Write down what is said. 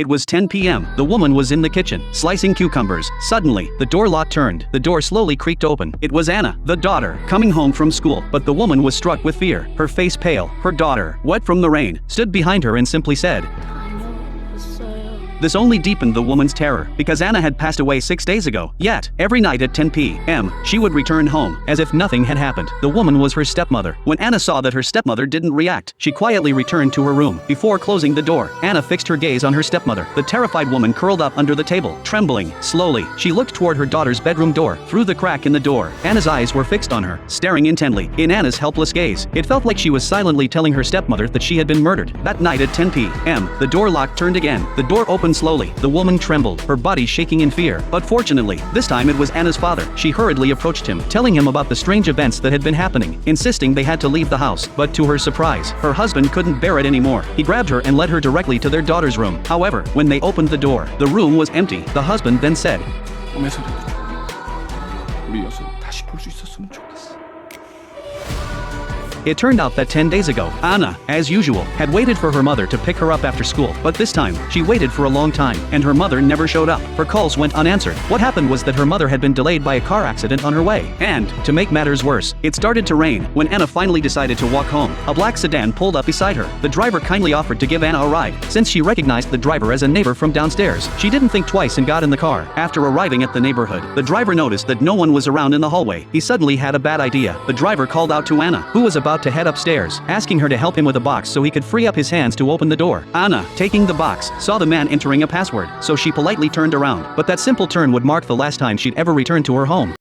It was 10 p.m. The woman was in the kitchen, slicing cucumbers. Suddenly, the door lock turned. The door slowly creaked open. It was Anna, the daughter, coming home from school. But the woman was struck with fear. Her face pale. Her daughter, wet from the rain, stood behind her and simply said, This only deepened the woman's terror, because Anna had passed away 6 days ago. Yet, every night at 10 p.m., she would return home, as if nothing had happened. The woman was her stepmother. When Anna saw that her stepmother didn't react, she quietly returned to her room. Before closing the door, Anna fixed her gaze on her stepmother. The terrified woman curled up under the table, trembling. Slowly, she looked toward her daughter's bedroom door. Through the crack in the door, Anna's eyes were fixed on her, staring intently. In Anna's helpless gaze, it felt like she was silently telling her stepmother that she had been murdered. That night at 10 p.m., the door lock turned again. The door opened slowly. The woman trembled, her body shaking in fear. But fortunately, this time it was Anna's father. She hurriedly approached him, telling him about the strange events that had been happening, insisting they had to leave the house. But to her surprise, her husband couldn't bear it anymore. He grabbed her and led her directly to their daughter's room. However, when they opened the door, the room was empty. The husband then said, 꿈에서 우리 여서 다시 볼 수 있었으면 좋겠어. It turned out that 10 days ago, Anna, as usual, had waited for her mother to pick her up after school. But this time, she waited for a long time, and her mother never showed up. Her calls went unanswered. What happened was that her mother had been delayed by a car accident on her way. And, to make matters worse, it started to rain. When Anna finally decided to walk home, a black sedan pulled up beside her. The driver kindly offered to give Anna a ride, since she recognized the driver as a neighbor from downstairs. She didn't think twice and got in the car. After arriving at the neighborhood, the driver noticed that no one was around in the hallway. He suddenly had a bad idea. The driver called out to Anna, who was about to head upstairs, asking her to help him with a box so he could free up his hands to open the door. Anna, taking the box, saw the man entering a password, so she politely turned around. But that simple turn would mark the last time she'd ever return to her home.